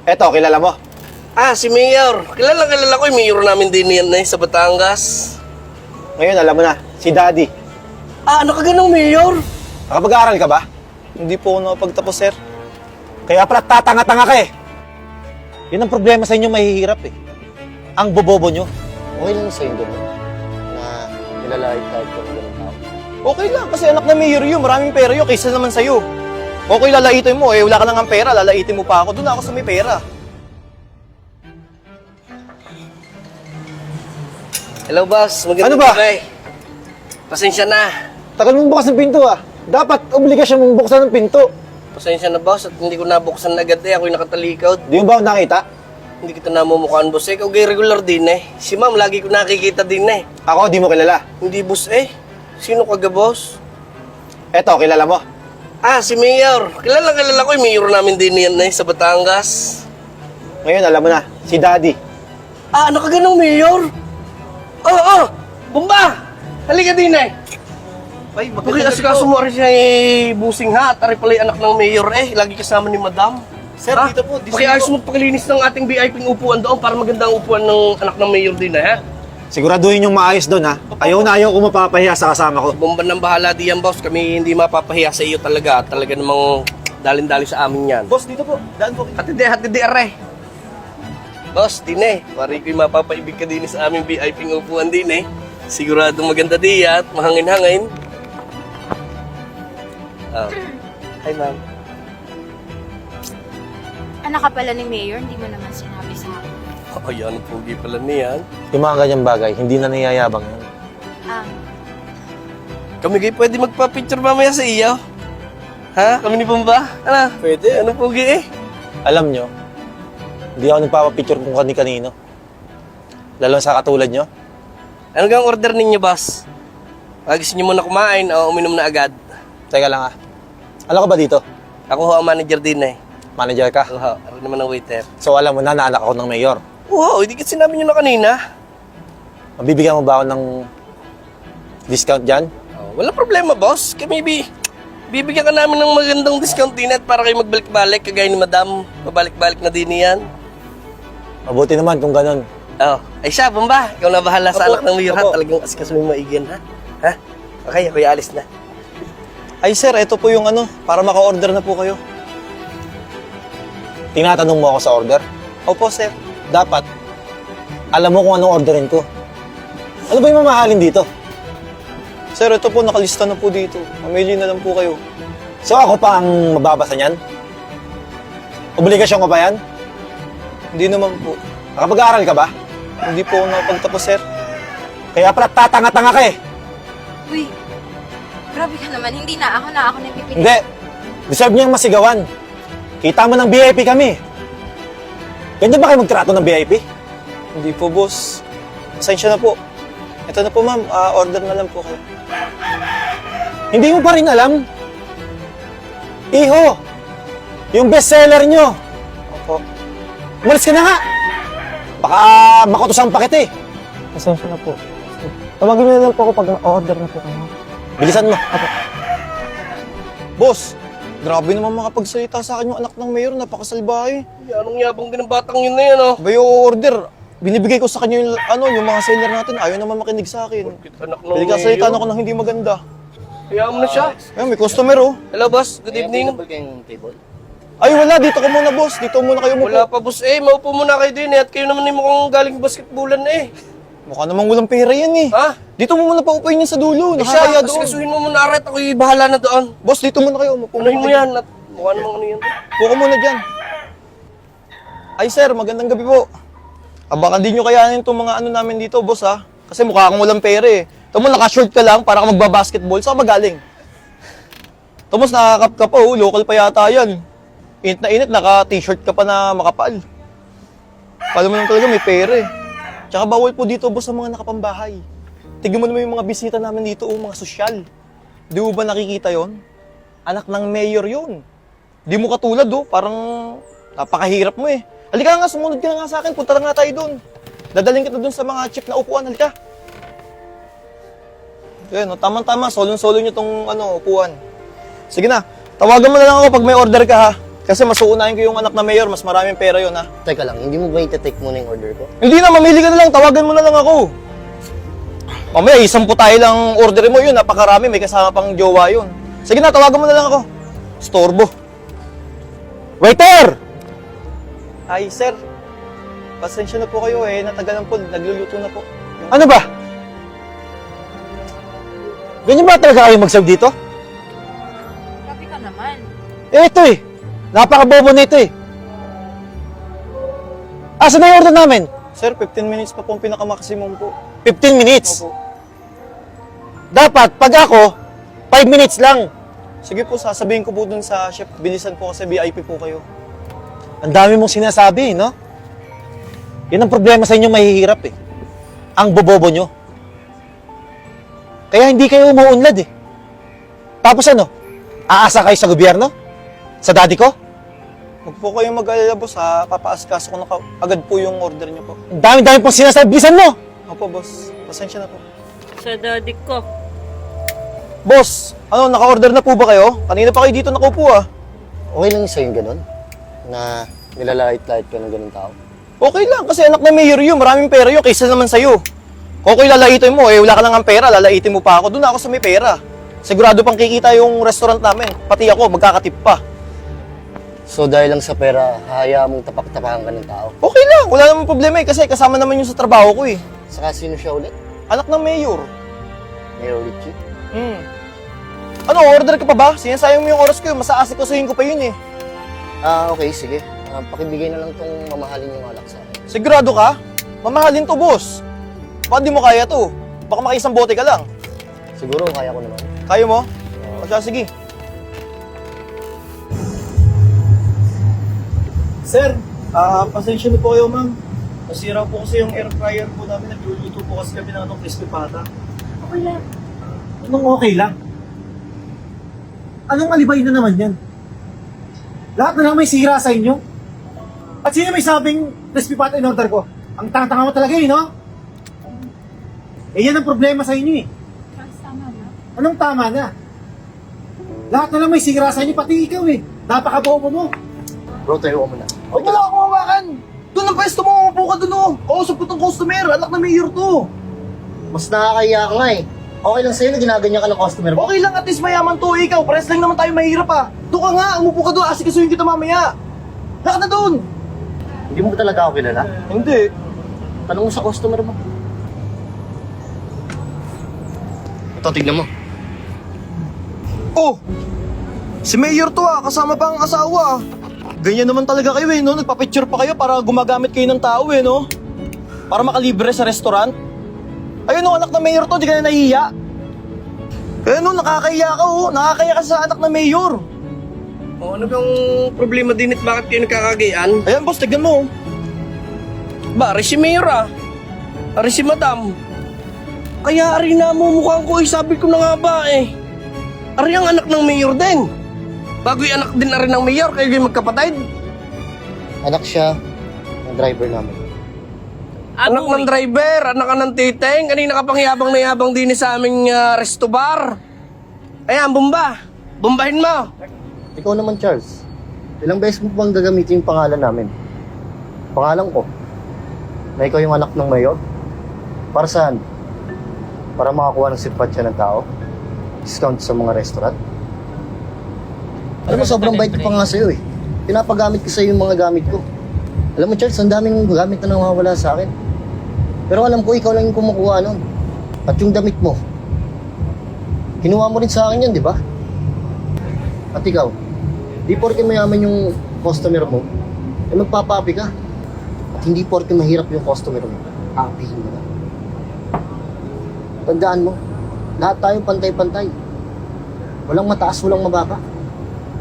Eto, kilala mo? Si Mayor. Kilala ko yung Mayor namin din yan sa Batangas. Ngayon, alam mo na, si Daddy. Ano ka ganang Mayor? Nakapag-aaral ka ba? Hindi po ako nakapagtapos, sir. Kaya pala tatanga-tanga ka eh. Yun ang problema sa inyo mahihirap eh. Ang bobobo nyo. Okay lang sa inyo na nilalait tayo ko ng ganun tao. Okay lang, kasi anak na mayor yun. Maraming pera yun, kaysa naman sa'yo. Okay, lalaitin mo. Wala ka lang ang pera. Lalaitin mo pa ako. Doon ako sa may pera. Hello, boss. Magandang Ano ba? gabi. Pasensya na. Tagal mong bukas ng pinto ah. Dapat obligasyon mong buksan ng pinto. Pasensya na, boss. At hindi ko nabuksan agad Ako'y nakatalikod. Di mo ba ako nakita? Hindi kita namumukhaan, boss. Ikaw gay regular din Si ma'am, lagi ko nakikita din Ako, di mo kilala. Hindi, boss Sino ka boss? Eto, kilala mo? Si Mayor. Kilala ko yung Mayor namin din yan sa Batangas. Ngayon, alam mo na, si Daddy. Ano ka ganang Mayor? Bomba! Halika din Ay, Asikaso mo rin siya busing ha. At ari pala yung anak ng Mayor lagi kasama ni Madam. Sir, dito po. Pakiayos mo pakilinis ng ating VIP upuan doon para maganda ang upuan ng anak ng Mayor din ha. Siguraduhin yung maayos doon ha. Ayaw na ayaw ko mapapahiya sa kasama ko. Bomba ng bahala diyan, boss. Kami hindi mapapahiya sa iyo talaga. Talaga namang dalin-dali sa amin yan. Boss, dito po. Daan po. Hatid are. Boss, din Pari ko'y mapapaibig ka din sa aming VIP upuan din Siguradong maganda diya at mahangin-hangin. Hi, ma'am. Anak ka pala ni Mayor, hindi mo naman sinabi sa akin. Yan ang pogi pala niyan. Yung mga ganyang bagay, hindi na niyayabang yan. Kami kayo pwede magpa-picture mamaya sa iyo. Ha? Kami ni Bomba? Pwede. Anong pogi Alam nyo, hindi ako nagpapapicture kung kani-kanino. Lalo sa katulad nyo. Ano gang order ninyo, boss? Gusto niyo muna kumain o uminom na agad? Teka lang ha. Alam ko ba dito? Ako ho ang manager din Manager ka? Ako ho, ako naman ang waiter. So alam mo na, naanak ako ng mayor. Wow, hindi kasi sinabi niyo na kanina. Mabibigyan mo ba ako ng discount dyan? Wala problema, boss. Bibigyan ka namin ng magandang discount din at para kayo magbalik-balik kagaya ni Madam. Mabalik-balik na din yan. Mabuti naman kung ganun. Ay siya, Bomba. Ikaw na bahala sa Opo, anak ng Mayor ha. opo. Talagang asikasuhin mo maigyan ha. Ha? Okay, ako'y alis na. Ay sir, ito po yung para maka-order na po kayo. Tinatanong mo ako sa order? Opo sir. Dapat, alam mo kung anong orderin ko. Ano ba yung mamahalin dito? Sir, ito po, nakalista na po dito. Mamili na lang po kayo. So ako pa ang mababasa niyan? Obligasyon ko ba yan? Hindi naman po. Nakapag-aaral ka ba? Hindi po ako nakapagtapos, sir. Kaya pala tatanga-tanga ka eh. Uy, grabe ka naman. Hindi na ako napipili. Hindi. Deserve niyang masigawan. Kita mo ng VIP kami. Ganyan ba kayo magtrato ng VIP? Hindi po, boss. Pasensya na po. Ito na po, ma'am. Order na lang po kayo. Hindi mo pa rin alam? Iho! Yung bestseller nyo! Opo. Umalis ka na nga! Baka makutusan pa kita eh. Pasensya na po. Tawagin niyo na lang po ako pag order na po kayo. Bilisan mo. Opo. Boss, grabe naman makapagsalita sa akin yung anak ng mayor. Napakasalbahe. Anong yabang din ng batang yun na yan Ba yung order? Binibigay ko sa kanya yung mga seller natin. Ayaw naman makinig sa akin. Anak ng Pinagkasalita ako ng hindi maganda. Kaya mo na siya. Ayun, may customer oh. Hello, boss. Good evening. kayong table? Ay wala, dito ka muna boss. Dito muna kayo Wala mupo. pa, boss. Maupo muna kayo din at kayo naman mukhang galing basketballan Mukha namang walang pera yan eh. Ha? Dito mo muna paupuin yan sa dulo. Siya, Nakakaya doon. kasuhin mo muna aret. Ako'y bahala na doon. Boss, dito muna kayo. Umupo Unahin mo kayo. yan at mukha namang ano yan. Upo ka muna dyan. Ay sir, magandang gabi po. Baka di nyo kayanin itong mga namin dito, boss ha. Kasi mukha kang walang pera eh. Tamo, naka-short ka lang para ka magbabasketball. Saan ka ba galing? Tamos, nakakap ka pa oh. Local pa yata yan. Init na init, naka-t-shirt ka pa na makapal. Kala mo naman talaga may pera eh. Tsaka bawal po dito, boss, sa mga nakapambahay. Tignan mo naman yung mga bisita namin dito, mga sosyal. Di mo ba nakikita yon? Anak ng mayor yun. Di mo katulad parang napakahirap mo eh. Halika nga, sumunod ka na nga sa akin, punta na nga tayo doon. Dadaling kita doon sa mga cheap na upuan, halika. Yan, tamang-tama, solong-solo nyo tong upuan. Sige na, tawagan mo na lang ako pag may order ka ha. Kasi mas uunahin ko yung anak na mayor, mas maraming pera yun ha. Teka lang, hindi mo ba ita-take muna yung order ko? Hindi na, mamili ka na lang, tawagan mo na lang ako. Mamaya, 10 tayo lang order mo yun, napakarami, may kasama pang jowa yun. Sige na, tawagan mo na lang ako. Storbo. Waiter! Ay, sir. Pasensya na po kayo eh, natagalan po, nagluluto na po. Ano ba? Ganyan ba talaga kayo mag-serve dito? Grabe ka naman. Eh, ito eh. Napakabobo na ito eh. Asa na yung order namin? Sir, 15 minutes pa po ang pinakamaksimum po. 15 minutes. Opo. Dapat, pag ako, 5 minutes lang. Sige po, sasabihin ko po dun sa chef, bilisan po kasi VIP po kayo. Ang dami mong sinasabi, no? Yan ang problema sa inyo mahihirap eh. Ang bobobo nyo. Kaya hindi kayo umuunlad eh. Tapos ano? Aasa kayo sa gobyerno? Sa daddy ko? Huwag po kayong mag-alala boss ha, papaasikaso ko na agad po yung order niyo po. Ang dami-dami pong sinasabi. Bilisan mo! Opo boss, pasensya na po. Sa daddy ko. Boss, ano, naka-order na po ba kayo? Kanina pa kayo dito nakaupo ah. Okay lang sa'yo yung ganun? Na nilalait-lait ka ng ganun tao? Okay lang, kasi anak na mayor yun, maraming pera yun, kaysa naman sa'yo. Kung ako'y lalaitin mo, eh wala ka lang ang pera, lalaitin mo pa ako, doon ako sa may pera. Sigurado pang kikita yung restaurant namin, pati ako, magkakatip pa. So dahil lang sa pera, hayaan mong tapak-tapakan ka ng tao? Okay lang, wala namang problema eh, kasi kasama naman yun sa trabaho ko eh. Saka sino siya ulit? Anak ng mayor. Mayor Richie? Ano, order ka pa ba? Sinasayang mo yung oras ko, masaasikusuhin ko pa yun eh. Okay, sige. Pakibigay na lang tong mamahalin yung alak sa akin. Sigurado ka? Mamahalin to, boss. Baka di mo kaya to. Baka makaisang bote ka lang. Siguro, kaya ko naman. Kaya mo? O siya, sige. Sir, pasensya na po kayo, ma'am. Nasira po kasi yung air fryer po namin. Nagluluto po kasi kami ng crispy pata. Anong okay lang? Anong alibay na naman yan? Lahat na lang may sira sa inyo? At sino may sabing crispy pata in order ko? Ang tanga-tanga mo talaga eh, no? Eh yan ang problema sa inyo eh. Anong tama na? Lahat na lang may sira sa inyo, pati ikaw eh. Napakabobo mo. Bro, tayo ko muna. Huwag mo lang ako hawakan! Doon ang pwesto mo, umupo ka doon oh! Kausap ko tong customer, anak na mayor to! Mas nakakaya ka nga eh. Okay lang sa'yo na ginaganyan ka ng customer mo. Okay lang, at least mayaman to, ikaw. Pares lang naman tayo mahirap ah. Doon ka nga, umupo ka doon, asikasuhin kita mamaya. Lakad na doon. Hindi mo ba talaga ako kilala? Hindi. Tanong mo sa customer mo. Ito, tignan mo. Oh! Si Mayor to ah, kasama pa ang asawa ah. Ganyan naman talaga kayo eh, no? Nagpa-picture pa kayo para gumagamit kayo ng tao eh, no? Para makalibre sa restaurant. Ayun no, anak na Mayor to, di ka na nahihiya. Kaya no, nakakahiya ka oh. Nakakahiya ka sa anak na Mayor. O ano bang problema din at bakit kayo nagkakagayaan? Ayan boss, tignan mo oh. Ba, ari si Mayor ah. Ari si Madam. Kaya ari na mo mukhang ko eh, sabi ko na nga ba eh. Ari ang anak ng Mayor din. Bago'y anak din ari ng Mayor, kayo yung magkapatid. Anak siya ng driver namin. Anak ng driver, anak ka ng titeng. Kanina ka pang yabang na yabang din sa aming resto bar. Ayan, bomba. Bombahin mo. Ikaw naman, Charles. Ilang beses mo bang gagamitin yung pangalan namin? Pangalan ko. Na ikaw yung anak ng mayor? Para saan? Para makakuha ng simpatsya ng tao? Discount sa mga restaurant? Alam mo, sobrang bait ko pa nga sa'yo eh. Pinapagamit ko sa'yo yung mga gamit ko. Alam mo, Charles, ang daming gamit na nawawala sa akin. Pero alam ko, ikaw lang yung kumukuha nun. At yung damit mo, kinuha mo rin sa akin yan, di ba? At ikaw, di porke mayaman yung customer mo, eh magpapapi ka. At hindi porke mahirap yung customer mo, apihin mo na. Tandaan mo, lahat tayo pantay-pantay. Walang mataas, walang mababa.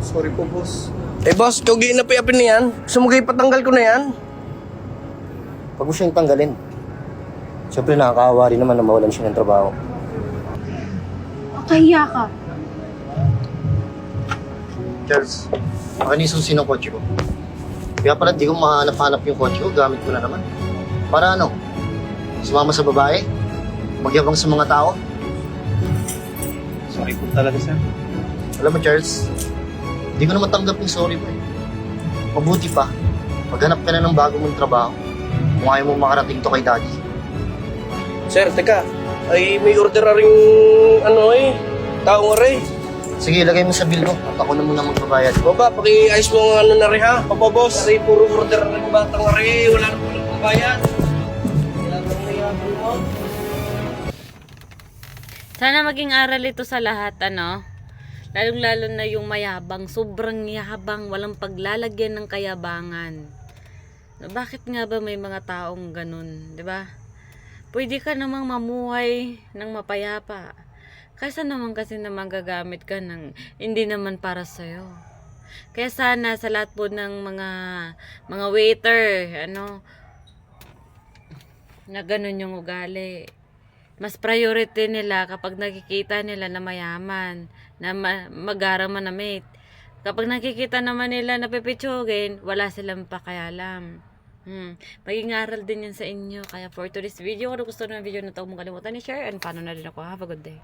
Sorry po boss. Eh boss, tugi na piyapin na yan. Sumugay patanggal ko na yan. Pag mo siyang tanggalin, siyempre nakakaawa rin naman na mawalan siya ng trabaho. Makahiya ka. Charles, akin yung susi ng kotse ko. Kaya pala di ko mahanap-hanap yung kotse ko, gamit ko na naman. Para ano? Sumama sa babae? Magyabang sa mga tao? Sorry po talaga sir. Alam mo, Charles, di ko naman tanggap yung sorry mo eh. Mabuti pa, maghanap ka na ng bago mong trabaho kung ayaw mo makarating to kay daddy. Sir, teka. Ay, may order na rin, taong rin. Sige, ilagay mo sa bill mo at ako na muna magbabayad. Baba, paki-ayos mo ang na rin ha. Opo, boss. Aray, puro order na rin batang rin. Wala na po nagbabayad. Kailangan na yabang mo. Sana maging aral ito sa lahat, ano? Lalong-lalo na yung mayabang, sobrang yabang, walang paglalagyan ng kayabangan. Bakit nga ba may mga taong ganun, 'di ba? Pwede ka namang mamuhay ng mapayapa. Kaysa naman kasi naman gagamit ka ng hindi naman para sa'yo. Kaya sana sa lahat po ng mga waiter, na ganun yung ugali. Mas priority nila kapag nakikita nila na mayaman, na magara manamit. Kapag nakikita naman nila na pipitsugin, wala silang pakialam. Maging aral din yan sa inyo. Kaya for today's video, kung gusto nyo ng video na ito, huwag kalimutan i-share and paano na rin ako. Have a good day.